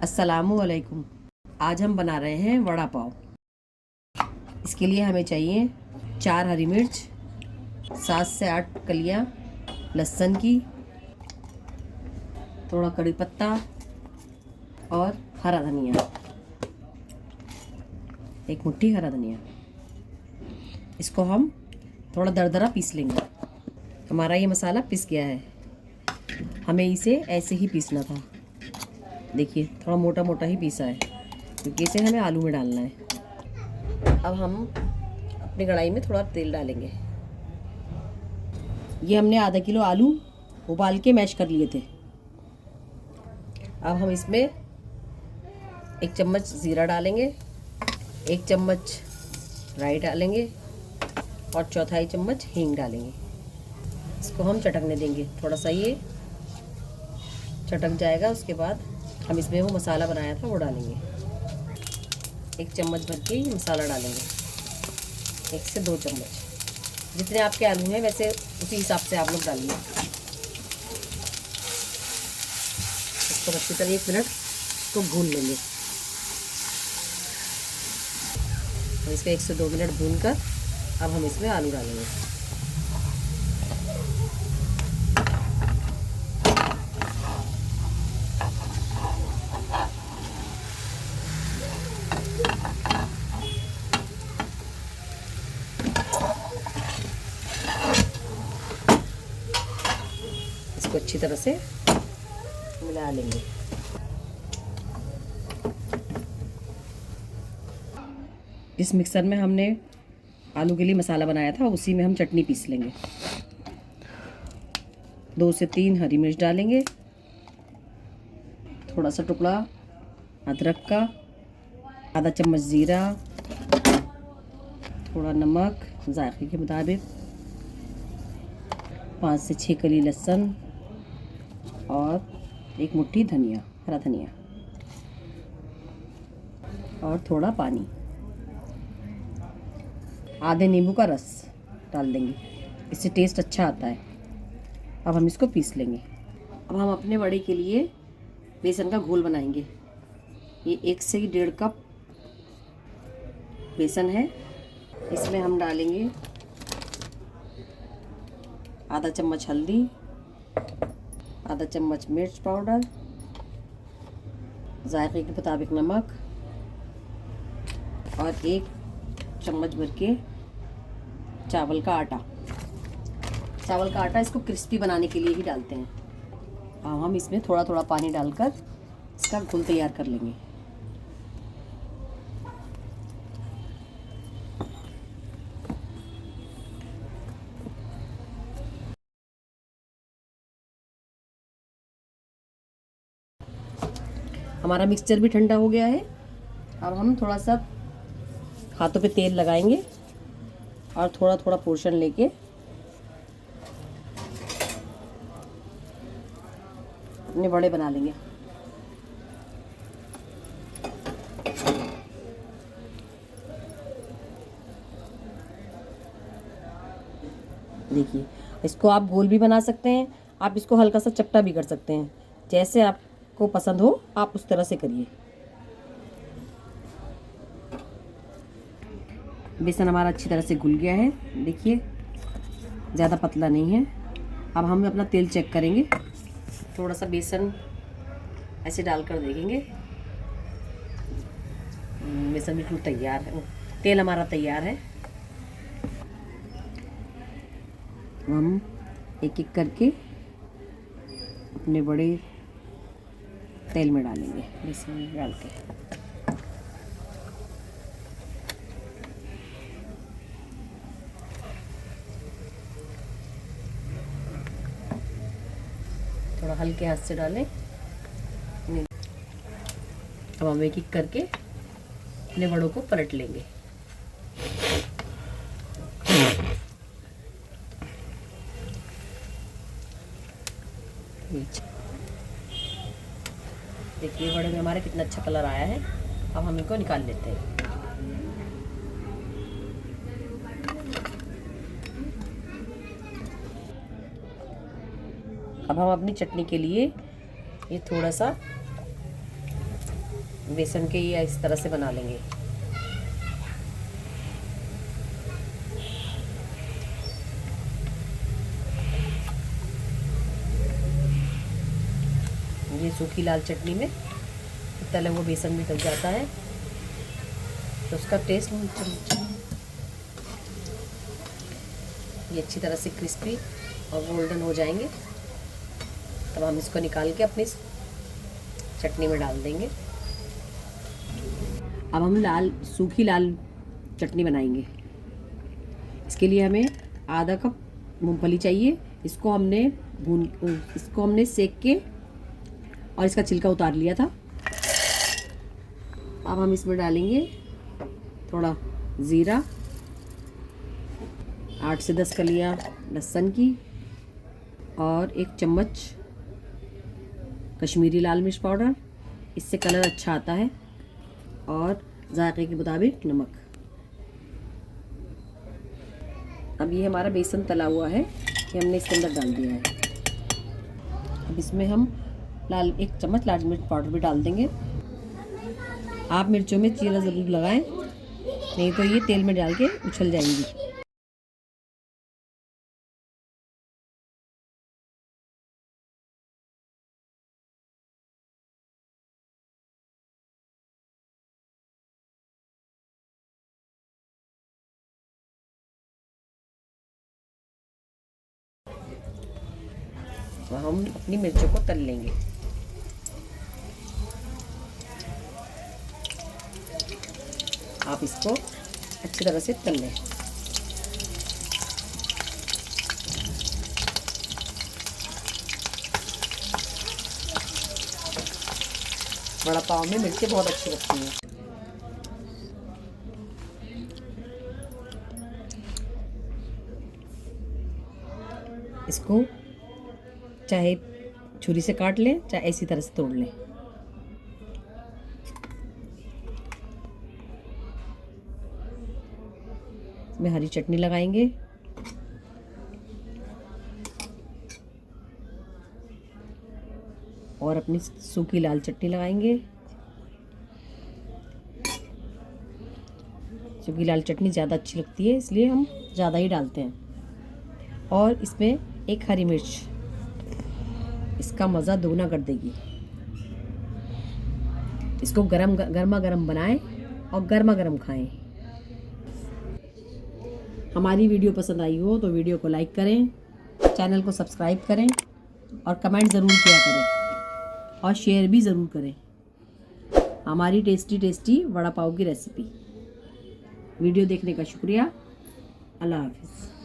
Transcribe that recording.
अस्सलामुअलैकुम। आज हम बना रहे हैं वड़ा पाव। इसके लिए हमें चाहिए 4 हरी मिर्च, 7 से 8 कलियां लहसुन की, थोड़ा कड़ी पत्ता और हरा धनिया, एक मुट्ठी हरा धनिया। इसको हम थोड़ा दरदरा पीस लेंगे। हमारा ये मसाला पिस गया है। हमें इसे ऐसे ही पीसना था। देखिए थोड़ा मोटा मोटा ही पीसा है, क्योंकि इसे हमें आलू में डालना है। अब हम अपनी कढ़ाई में थोड़ा तेल डालेंगे। ये हमने आधा किलो आलू उबाल के मैश कर लिए थे। अब हम इसमें 1 चम्मच ज़ीरा डालेंगे, 1 चम्मच राई डालेंगे और 1/4 चम्मच हींग डालेंगे। इसको हम चटकने देंगे। थोड़ा सा ये चटक जाएगा, उसके बाद हम इसमें वो मसाला बनाया था वो डालेंगे। 1 चम्मच भर के ये मसाला डालेंगे, 1 से 2 चम्मच। जितने आपके आलू हैं वैसे उसी हिसाब से आप लोग डालिए। इसको अच्छी तरह 1 मिनट इसको भून लेंगे। और इसको 1 से 2 मिनट भून कर अब हम इसमें आलू डालेंगे। इसको अच्छी तरह से मिला लेंगे। इस मिक्सर में हमने आलू के लिए मसाला बनाया था, उसी में हम चटनी पीस लेंगे। 2 से 3 हरी मिर्च डालेंगे, थोड़ा सा टुकड़ा अदरक का, आधा चम्मच ज़ीरा, थोड़ा नमक जायके के मुताबिक, 5 से 6 कली लहसुन और 1 मुट्ठी धनिया, हरा धनिया और थोड़ा पानी। आधे नींबू का रस डाल देंगे, इससे टेस्ट अच्छा आता है। अब हम इसको पीस लेंगे। अब हम अपने वड़े के लिए बेसन का घोल बनाएंगे। ये 1 से 1.5 कप बेसन है। इसमें हम डालेंगे आधा चम्मच हल्दी, आधा चम्मच मिर्च पाउडर, जायके के मुताबिक नमक और 1 चम्मच भर के चावल का आटा। चावल का आटा इसको क्रिस्पी बनाने के लिए ही डालते हैं। अब हम इसमें थोड़ा थोड़ा पानी डालकर इसका घोल तैयार कर लेंगे। हमारा मिक्सचर भी ठंडा हो गया है। अब हम थोड़ा सा हाथों पे तेल लगाएंगे और थोड़ा थोड़ा पोर्शन लेके अपने बड़े बना लेंगे। देखिए इसको आप गोल भी बना सकते हैं, आप इसको हल्का सा चपटा भी कर सकते हैं। जैसे आपको पसंद हो आप उस तरह से करिए। बेसन हमारा अच्छी तरह से घुल गया है। देखिए ज़्यादा पतला नहीं है। अब हम अपना तेल चेक करेंगे। थोड़ा सा बेसन ऐसे डालकर देखेंगे। बेसन बिल्कुल तैयार है, तेल हमारा तैयार है। हम एक एक करके अपने बड़े तेल में डालेंगे, बेसन डाल के। थोड़ा हल्के हाथ से डालें। अब हम एक एक करके अपने बड़ों को पलट लेंगे। देखिए बड़े में हमारे कितना अच्छा कलर आया है। अब हम इनको निकाल लेते हैं। अब हम अपनी चटनी के लिए ये थोड़ा सा बेसन के ये इस तरह से बना लेंगे। ये सूखी लाल चटनी में तले हुआ बेसन भी डल जाता है तो उसका टेस्ट ये अच्छी तरह से क्रिस्पी और गोल्डन हो जाएंगे तब हम इसको निकाल के अपनी चटनी में डाल देंगे। अब हम सूखी लाल चटनी बनाएंगे। इसके लिए हमें आधा कप मूंगफली चाहिए। इसको हमने सेक के और इसका छिलका उतार लिया था। अब हम इसमें डालेंगे थोड़ा ज़ीरा, 8 से 10 कलियां लहसुन की और 1 चम्मच कश्मीरी लाल मिर्च पाउडर। इससे कलर अच्छा आता है और जायके के मुताबिक नमक। अब ये हमारा बेसन तला हुआ है, ये हमने इसके अंदर डाल दिया है। अब इसमें हम 1 चम्मच लाल मिर्च पाउडर भी डाल देंगे। आप मिर्चों में चीरा ज़रूर लगाएं, नहीं तो ये तेल में डाल के उछल जाएंगी। तो हम अपनी मिर्चों को तल लेंगे। आप इसको अच्छी तरह से तल लें। वड़ा पाव में मिर्चें बहुत अच्छी लगती हैं। इसको चाहे छुरी से काट लें, चाहे इसी तरह से तोड़ लें। इसमें हरी चटनी लगाएंगे और अपनी सूखी लाल चटनी लगाएंगे। सूखी लाल चटनी ज़्यादा अच्छी लगती है, इसलिए हम ज़्यादा ही डालते हैं। और इसमें 1 हरी मिर्च इसका मज़ा दोगुना कर देगी। इसको गर्मा गर्म बनाएं और गर्मा गर्म खाएं। हमारी वीडियो पसंद आई हो तो वीडियो को लाइक करें, चैनल को सब्सक्राइब करें और कमेंट ज़रूर किया करें और शेयर भी ज़रूर करें हमारी टेस्टी वड़ा पाव की रेसिपी। वीडियो देखने का शुक्रिया। अल्लाह हाफ़िज़।